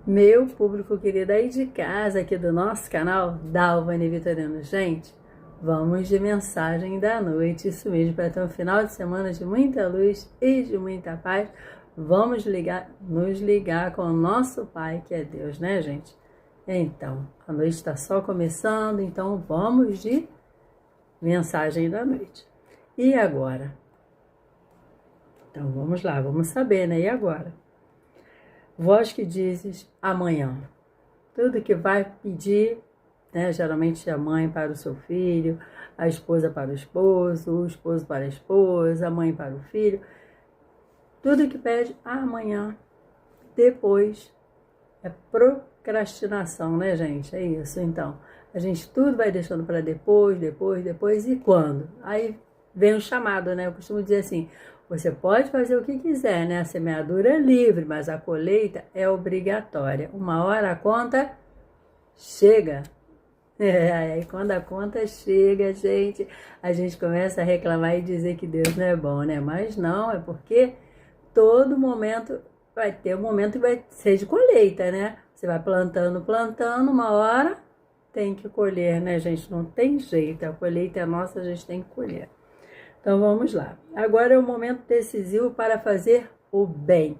Meu público querido aí de casa, aqui do nosso canal, Dalvane Vitorino. Gente, vamos de mensagem da noite, isso mesmo, para ter um final de semana de muita luz e de muita paz. Vamos nos ligar com o nosso Pai, que é Deus, né, gente? Então, a noite está só começando, então vamos de mensagem da noite. E agora? Então, vamos lá, vamos saber, né? E agora? Vós que dizes amanhã. Tudo que vai pedir, né? Geralmente a mãe para o seu filho, a esposa para o esposo para a esposa, a mãe para o filho. Tudo que pede amanhã, depois, é procrastinação, né, gente? É isso, então. A gente tudo vai deixando para depois, e quando? Aí vem o chamado, né? Eu costumo dizer assim, você pode fazer o que quiser, né? A semeadura é livre, mas a colheita é obrigatória. Uma hora a conta chega. Aí quando a conta chega, a gente começa a reclamar e dizer que Deus não é bom, né? Mas não, é porque todo momento vai ter um momento que vai ser de colheita, né? Você vai plantando, uma hora tem que colher, né, gente? Não tem jeito, a colheita é nossa, a gente tem que colher. Então vamos lá. Agora é o momento decisivo para fazer o bem.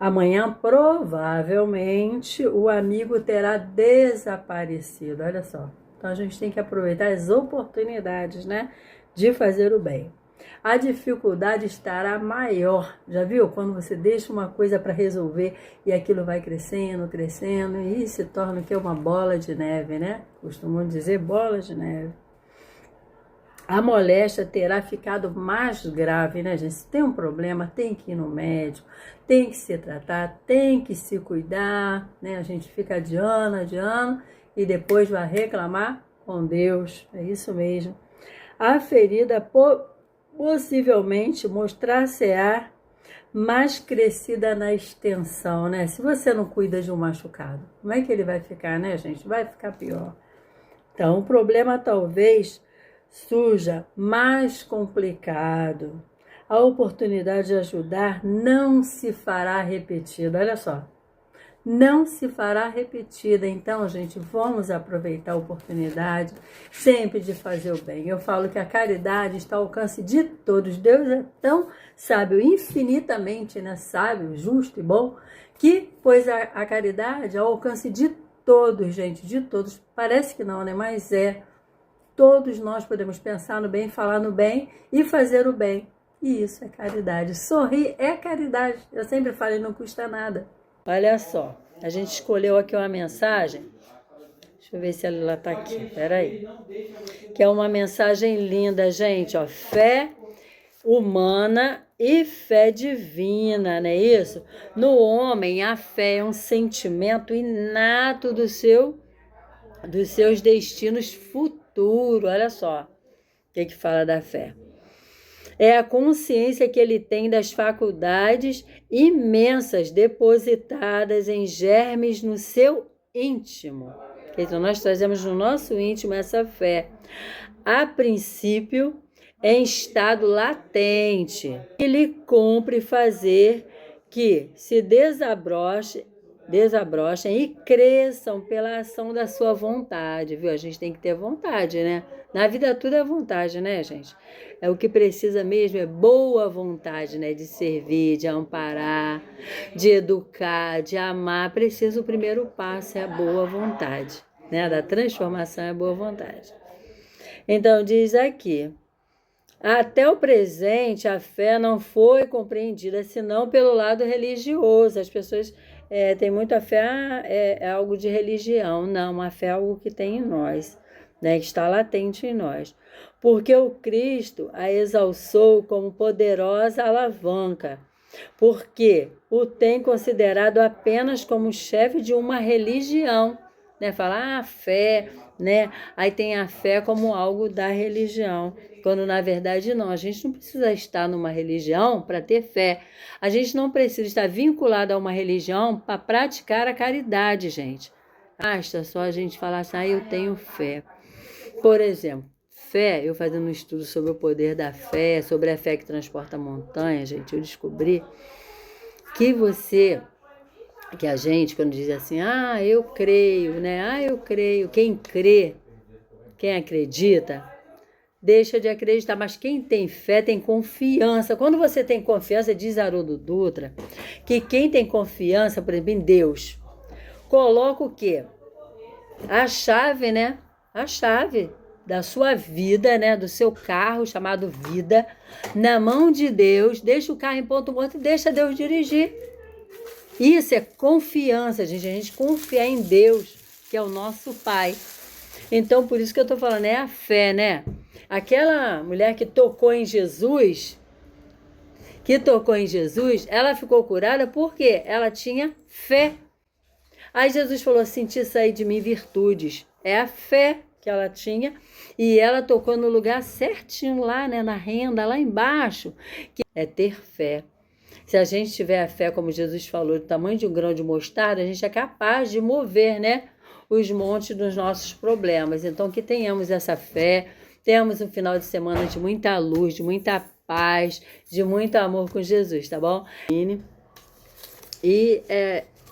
Amanhã, provavelmente, o amigo terá desaparecido. Olha só. Então a gente tem que aproveitar as oportunidades, né, de fazer o bem. A dificuldade estará maior. Já viu? Quando você deixa uma coisa para resolver e aquilo vai crescendo, e se torna que é uma bola de neve, né? Costumam dizer bola de neve. A moléstia terá ficado mais grave, né, gente? Se tem um problema, tem que ir no médico, tem que se tratar, tem que se cuidar, né? A gente fica adiando, e depois vai reclamar com Deus. É isso mesmo. A ferida possivelmente mostrar-se-á mais crescida na extensão, né? Se você não cuida de um machucado, como é que ele vai ficar, né, gente? Vai ficar pior. Então, o problema talvez surja mais complicado. A oportunidade de ajudar não se fará repetida. Olha só, não se fará repetida. Então, gente, vamos aproveitar a oportunidade sempre de fazer o bem. Eu falo que a caridade está ao alcance de todos. Deus é tão sábio, infinitamente, né, sábio, justo e bom, que pôs a caridade ao alcance de todos, gente, de todos. Parece que não, né? Mas é. Todos nós podemos pensar no bem, falar no bem e fazer o bem. E isso é caridade. Sorrir é caridade. Eu sempre falo, não custa nada. Olha só, a gente escolheu aqui uma mensagem. Deixa eu ver se ela está aqui, peraí. Que é uma mensagem linda, gente. Ó, fé humana e fé divina, não é isso? No homem, a fé é um sentimento inato dos seus destinos futuros. Olha só o que fala da fé. É a consciência que ele tem das faculdades imensas depositadas em germes no seu íntimo. Então, nós trazemos no nosso íntimo essa fé. A princípio, em estado latente, que lhe cumpre fazer que se desabrochem e cresçam pela ação da sua vontade, viu? A gente tem que ter vontade, né? Na vida tudo é vontade, né, gente? É o que precisa mesmo, é boa vontade, né? De servir, de amparar, de educar, de amar. Precisa o primeiro passo, é a boa vontade, né? Da transformação é a boa vontade. Então, diz aqui, até o presente, a fé não foi compreendida senão pelo lado religioso. As pessoas têm muita fé, é algo de religião. Não, a fé é algo que tem em nós, né, que está latente em nós. Porque o Cristo a exalçou como poderosa alavanca, porque o tem considerado apenas como chefe de uma religião. Né? Fala, a fé, né? Aí tem a fé como algo da religião. Quando, na verdade, não. A gente não precisa estar numa religião para ter fé. A gente não precisa estar vinculado a uma religião para praticar a caridade, gente. Basta só a gente falar assim, eu tenho fé. Por exemplo, fé, eu fazendo um estudo sobre o poder da fé, sobre a fé que transporta a montanha, gente, eu descobri que você que a gente, quando diz assim, eu creio, né? Eu creio. Quem crê, quem acredita, deixa de acreditar. Mas quem tem fé tem confiança. Quando você tem confiança, diz Haroldo Dutra, que quem tem confiança, por exemplo, em Deus, coloca o quê? A chave, né? A chave da sua vida, né? Do seu carro chamado vida, na mão de Deus. Deixa o carro em ponto morto e deixa Deus dirigir. Isso é confiança, gente. A gente confiar em Deus, que é o nosso Pai. Então, por isso que eu tô falando, é a fé, né? Aquela mulher que tocou em Jesus, ela ficou curada porque ela tinha fé. Aí Jesus falou assim, te saí de mim virtudes. É a fé que ela tinha e ela tocou no lugar certinho lá, né, na renda, lá embaixo, que é ter fé. Se a gente tiver a fé, como Jesus falou, do tamanho de um grão de mostarda, a gente é capaz de mover, né, os montes dos nossos problemas. Então, que tenhamos essa fé, tenhamos um final de semana de muita luz, de muita paz, de muito amor com Jesus, tá bom? E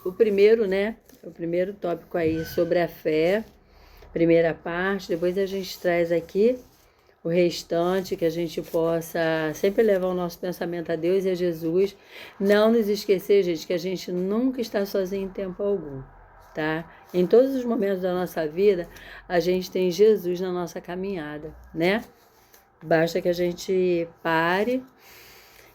o primeiro, né, o primeiro tópico aí sobre a fé, primeira parte, depois a gente traz aqui o restante, que a gente possa sempre levar o nosso pensamento a Deus e a Jesus. Não nos esquecer, gente, que a gente nunca está sozinho em tempo algum, tá? Em todos os momentos da nossa vida, a gente tem Jesus na nossa caminhada, né? Basta que a gente pare,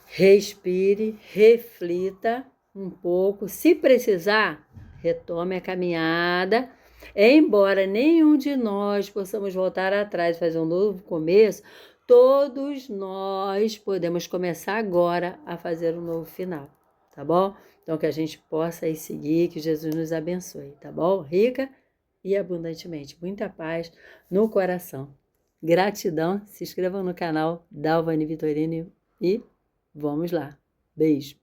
respire, reflita um pouco. Se precisar, retome a caminhada. Embora nenhum de nós possamos voltar atrás e fazer um novo começo, todos nós podemos começar agora a fazer um novo final, tá bom? Então, que a gente possa aí seguir, que Jesus nos abençoe, tá bom? Rica e abundantemente. Muita paz no coração. Gratidão. Se inscrevam no canal Dalvani Vitorino e vamos lá. Beijo.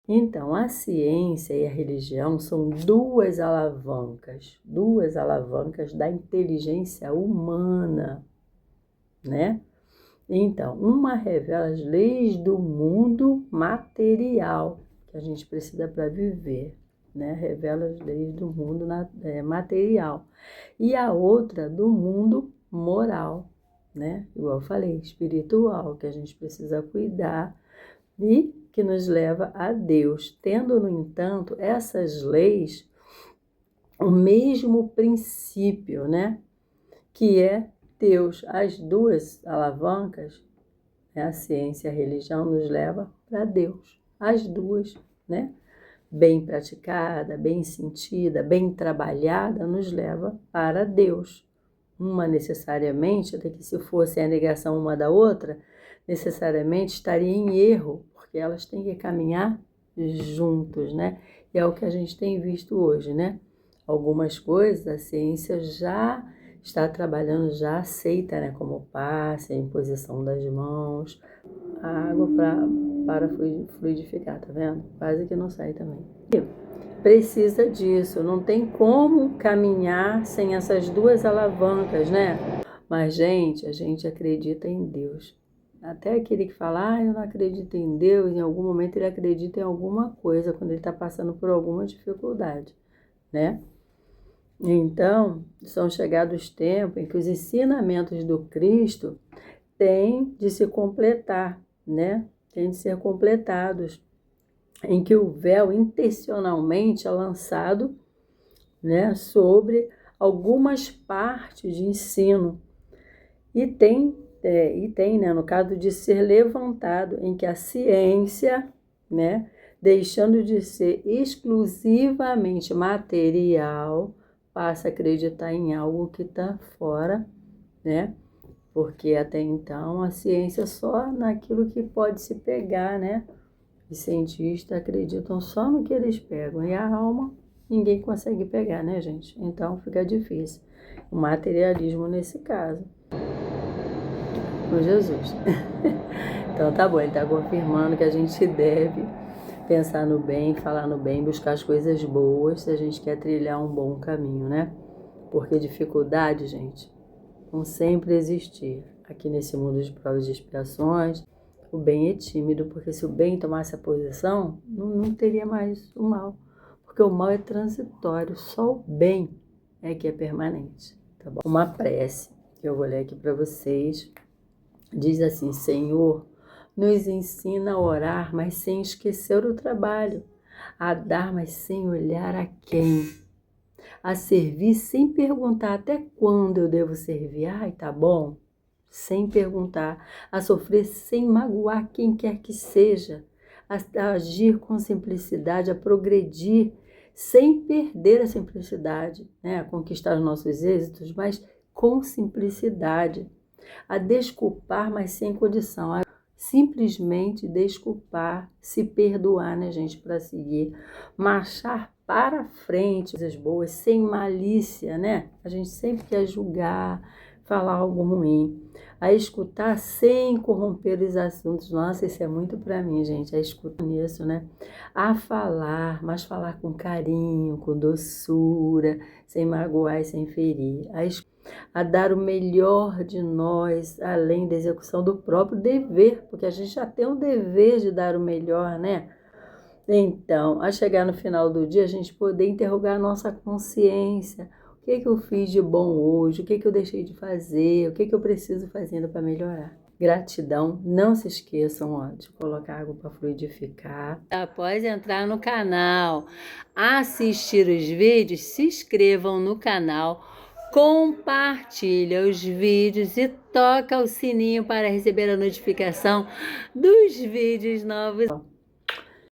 Então, a ciência e a religião são duas alavancas da inteligência humana, né? Então, uma revela as leis do mundo material que a gente precisa para viver, né? Revela as leis do mundo material. E a outra do mundo moral, né? Igual eu falei, espiritual, que a gente precisa cuidar e que nos leva a Deus, tendo, no entanto, essas leis o mesmo princípio, né? Que é Deus. As duas alavancas, né? A ciência e a religião, nos leva para Deus. As duas, né? Bem praticada, bem sentida, bem trabalhada, nos leva para Deus. Uma necessariamente, até que se fosse a negação uma da outra, necessariamente estaria em erro, porque elas têm que caminhar juntos, né? E é o que a gente tem visto hoje, né? Algumas coisas a ciência já está trabalhando, já aceita, né? Como o passe, a imposição das mãos, a água para fluidificar, tá vendo? Quase que não sai também. Precisa disso, não tem como caminhar sem essas duas alavancas, né? Mas, gente, a gente acredita em Deus. Até aquele que fala, eu não acredito em Deus, em algum momento ele acredita em alguma coisa, quando ele está passando por alguma dificuldade, né? Então, são chegados tempos em que os ensinamentos do Cristo têm de se completar, né? Têm de ser completados, em que o véu intencionalmente é lançado, né, sobre algumas partes de ensino. E tem, né, no caso de ser levantado, em que a ciência, né, deixando de ser exclusivamente material, passa a acreditar em algo que está fora, né? Porque até então a ciência só naquilo que pode se pegar, né? Os cientistas acreditam só no que eles pegam. E a alma ninguém consegue pegar, né, gente? Então fica difícil. O materialismo nesse caso. Com Jesus. Então tá bom, ele está confirmando que a gente deve pensar no bem, falar no bem, buscar as coisas boas se a gente quer trilhar um bom caminho, né? Porque dificuldade, gente, vão sempre existir. Aqui nesse mundo de provas e expiações, o bem é tímido, porque se o bem tomasse a posição, não teria mais o mal. Porque o mal é transitório, só o bem é que é permanente, tá bom? Uma prece que eu vou ler aqui para vocês. Diz assim: Senhor, nos ensina a orar, mas sem esquecer o trabalho, a dar, mas sem olhar a quem, a servir sem perguntar até quando eu devo servir. Ai, tá bom? Sem perguntar, a sofrer sem magoar quem quer que seja, a agir com simplicidade, a progredir sem perder a simplicidade, né? A conquistar os nossos êxitos, mas com simplicidade, a desculpar, mas sem condição, a simplesmente desculpar, se perdoar, né, gente, para seguir, marchar para frente, coisas boas, sem malícia, né? A gente sempre quer julgar, falar algo ruim, a escutar sem corromper os assuntos. Nossa, isso é muito para mim, gente, a escuta nisso, né? A falar, mas falar com carinho, com doçura, sem magoar e sem ferir, a dar o melhor de nós, além da execução do próprio dever, porque a gente já tem o dever de dar o melhor, né? Então, a chegar no final do dia, a gente poder interrogar a nossa consciência. O que eu fiz de bom hoje? O que eu deixei de fazer? O que eu preciso fazer para melhorar? Gratidão. Não se esqueçam, ó, de colocar água para fluidificar. Após entrar no canal, assistir os vídeos, se inscrevam no canal, compartilha os vídeos e toca o sininho para receber a notificação dos vídeos novos.